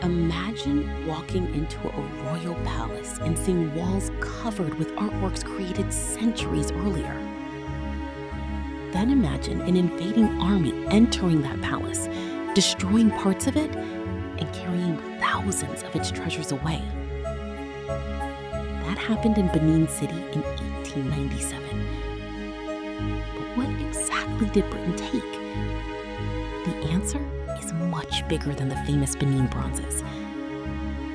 Imagine walking into a royal palace and seeing walls covered with artworks created centuries earlier. Then imagine an invading army entering that palace, destroying parts of it, and carrying thousands of its treasures away. That happened in Benin City in 1897. But what exactly did Britain take? The answer is much bigger than the famous Benin Bronzes.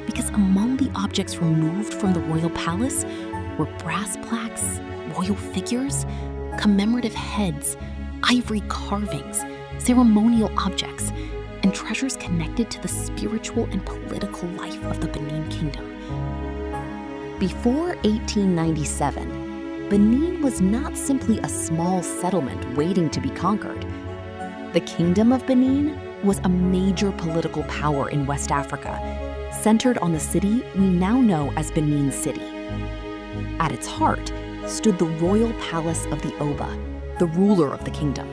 Because among the objects removed from the royal palace were brass plaques, royal figures, commemorative heads, ivory carvings, ceremonial objects, and treasures connected to the spiritual and political life of the Benin Kingdom. Before 1897, Benin was not simply a small settlement waiting to be conquered. The Kingdom of Benin was a major political power in West Africa, centered on the city we now know as Benin City. At its heart stood the royal palace of the Oba, the ruler of the kingdom.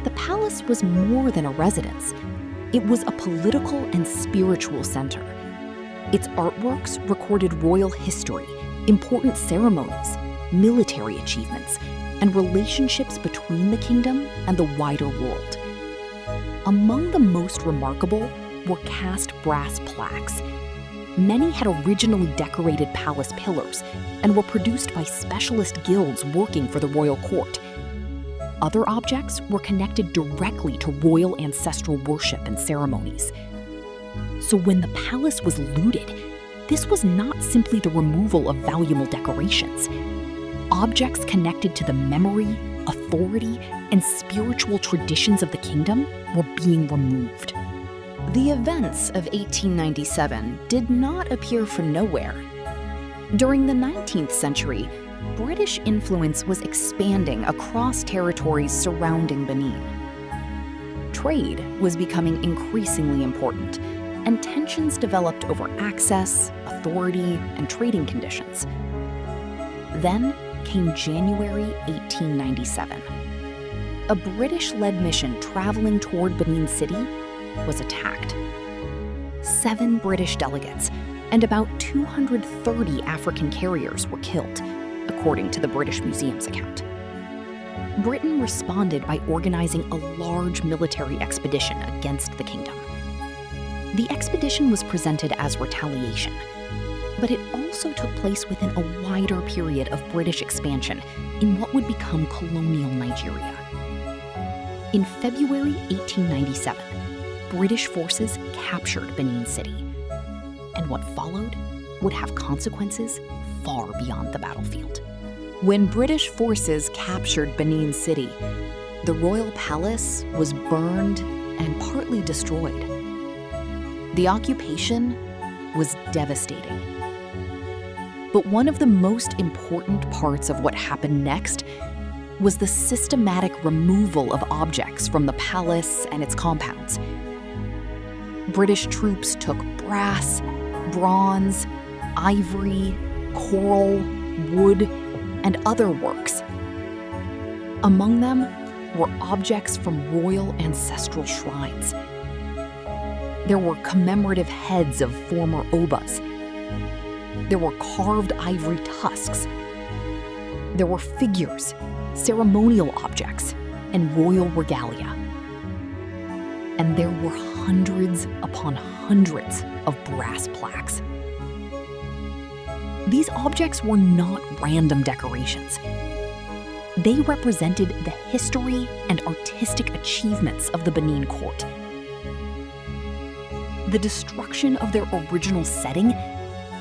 The palace was more than a residence. It was a political and spiritual center. Its artworks recorded royal history, important ceremonies, military achievements, and relationships between the kingdom and the wider world. Among the most remarkable were cast brass plaques. Many had originally decorated palace pillars and were produced by specialist guilds working for the royal court. Other objects were connected directly to royal ancestral worship and ceremonies. So when the palace was looted, this was not simply the removal of valuable decorations. Objects connected to the memory, authority, and spiritual traditions of the kingdom were being removed. The events of 1897 did not appear from nowhere. During the 19th century, British influence was expanding across territories surrounding Benin. Trade was becoming increasingly important, and tensions developed over access, authority, and trading conditions. Then came January 1897. A British-led mission traveling toward Benin City was attacked. 7 British delegates and about 230 African carriers were killed, according to the British Museum's account. Britain responded by organizing a large military expedition against the kingdom. The expedition was presented as retaliation, but it also took place within a wider period of British expansion in what would become colonial Nigeria. In February 1897, British forces captured Benin City, and what followed would have consequences far beyond the battlefield. When British forces captured Benin City, the royal palace was burned and partly destroyed. The occupation was devastating. But one of the most important parts of what happened next was the systematic removal of objects from the palace and its compounds. British troops took brass, bronze, ivory, coral, wood, and other works. Among them were objects from royal ancestral shrines. There were commemorative heads of former Obas. There were carved ivory tusks. There were figures, ceremonial objects, and royal regalia. And there were hundreds upon hundreds of brass plaques. These objects were not random decorations. They represented the history and artistic achievements of the Benin court. The destruction of their original setting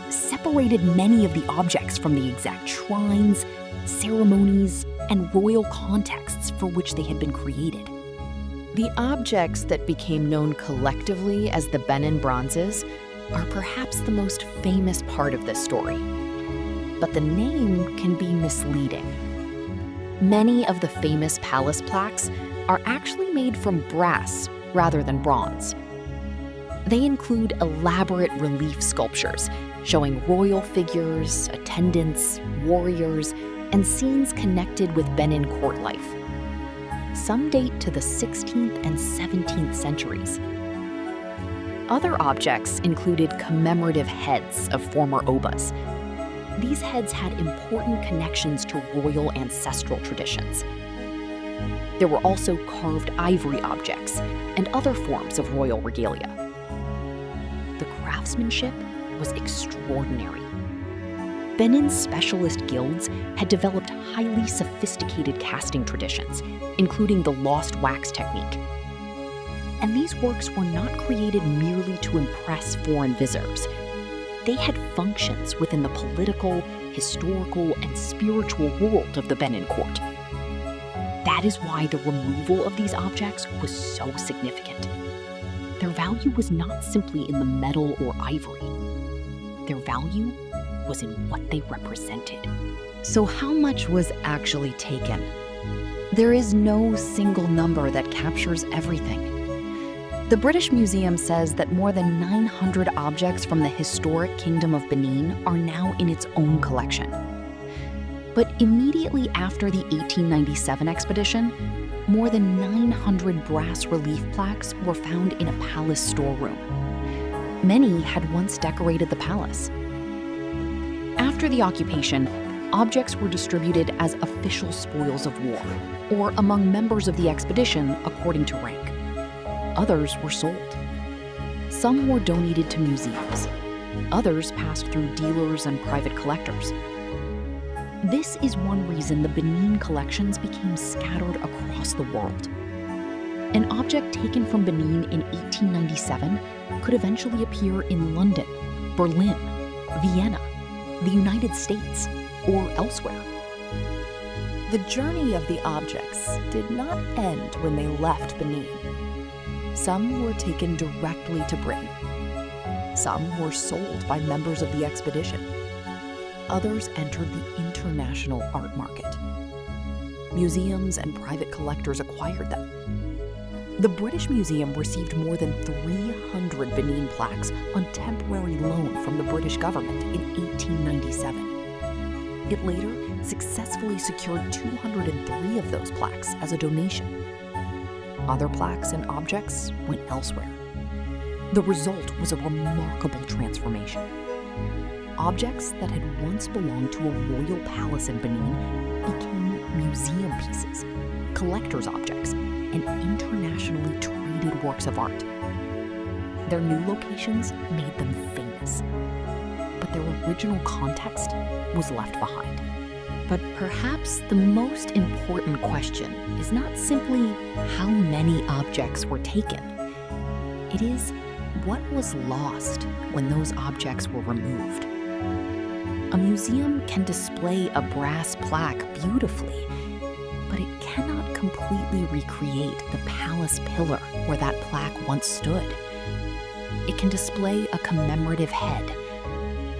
separated many of the objects from the exact shrines, ceremonies, and royal contexts for which they had been created. The objects that became known collectively as the Benin Bronzes are perhaps the most famous part of this story. But the name can be misleading. Many of the famous palace plaques are actually made from brass rather than bronze. They include elaborate relief sculptures showing royal figures, attendants, warriors, and scenes connected with Benin court life. Some date to the 16th and 17th centuries. Other objects included commemorative heads of former Obas. These heads had important connections to royal ancestral traditions. There were also carved ivory objects and other forms of royal regalia. The craftsmanship was extraordinary. Benin's specialist guilds had developed highly sophisticated casting traditions, including the lost wax technique. And these works were not created merely to impress foreign visitors. They had functions within the political, historical, and spiritual world of the Benin court. That is why the removal of these objects was so significant. Their value was not simply in the metal or ivory. Their value was in what they represented. So how much was actually taken? There is no single number that captures everything. The British Museum says that more than 900 objects from the historic Kingdom of Benin are now in its own collection. But immediately after the 1897 expedition, more than 900 brass relief plaques were found in a palace storeroom. Many had once decorated the palace. After the occupation, objects were distributed as official spoils of war, or among members of the expedition according to rank. Others were sold. Some were donated to museums. Others passed through dealers and private collectors. This is one reason the Benin collections became scattered across the world. An object taken from Benin in 1897 could eventually appear in London, Berlin, Vienna, the United States, or elsewhere. The journey of the objects did not end when they left Benin. Some were taken directly to Britain. Some were sold by members of the expedition. Others entered the international art market. Museums and private collectors acquired them. The British Museum received more than 300 Benin plaques on temporary loan from the British government in 1897. It later successfully secured 203 of those plaques as a donation. Other plaques and objects went elsewhere. The result was a remarkable transformation. Objects that had once belonged to a royal palace in Benin became museum pieces, collector's objects, and internationally traded works of art. Their new locations made them famous, but their original context was left behind. But perhaps the most important question is not simply how many objects were taken. It is what was lost when those objects were removed. A museum can display a brass plaque beautifully, but it cannot completely recreate the palace pillar where that plaque once stood. It can display a commemorative head,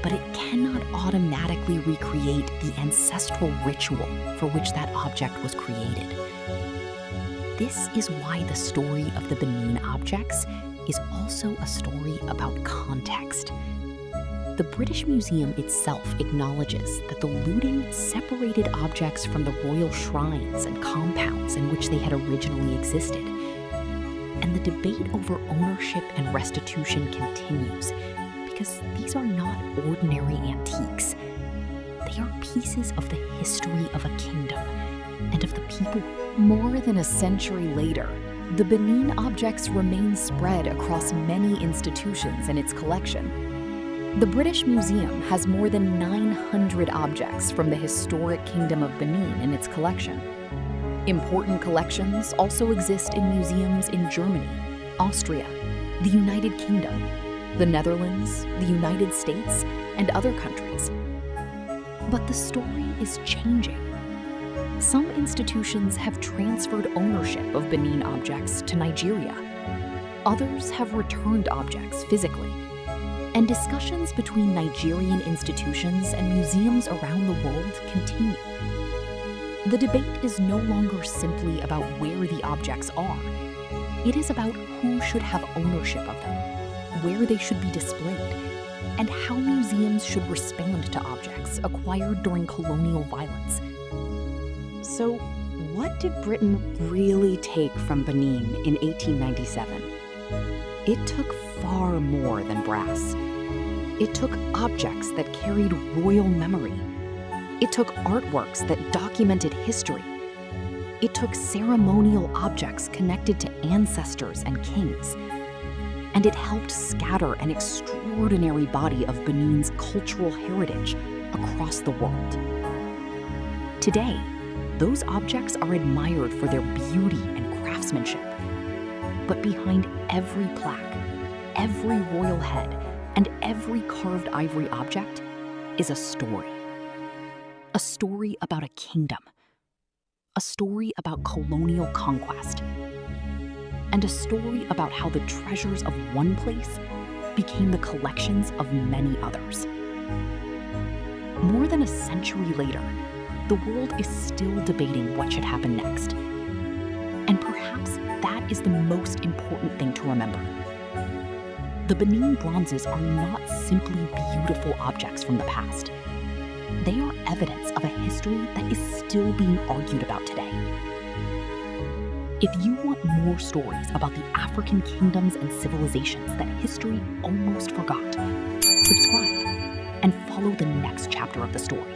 but it cannot automatically recreate the ancestral ritual for which that object was created. This is why the story of the Benin objects is also a story about context. The British Museum itself acknowledges that the looting separated objects from the royal shrines and compounds in which they had originally existed. And the debate over ownership and restitution continues, because these are not ordinary antiques. They are pieces of the history of a kingdom and of the people. More than a century later, the Benin objects remain spread across many institutions in its collection. The British Museum has more than 900 objects from the historic Kingdom of Benin in its collection. Important collections also exist in museums in Germany, Austria, the United Kingdom, the Netherlands, the United States, and other countries. But the story is changing. Some institutions have transferred ownership of Benin objects to Nigeria. Others have returned objects physically. And discussions between Nigerian institutions and museums around the world continue. The debate is no longer simply about where the objects are. It is about who should have ownership of them, where they should be displayed, and how museums should respond to objects acquired during colonial violence. So, what did Britain really take from Benin in 1897? It took far more than brass. It took objects that carried royal memory. It took artworks that documented history. It took ceremonial objects connected to ancestors and kings. And it helped scatter an extraordinary body of Benin's cultural heritage across the world. Today, those objects are admired for their beauty and craftsmanship. But behind every plaque, every royal head, and every carved ivory object is a story. A story about a kingdom. A story about colonial conquest. And a story about how the treasures of one place became the collections of many others. More than a century later, the world is still debating what should happen next. And perhaps that is the most important thing to remember. The Benin Bronzes are not simply beautiful objects from the past. They are evidence of a history that is still being argued about today. If you want more stories about the African kingdoms and civilizations that history almost forgot, subscribe and follow the next chapter of the story.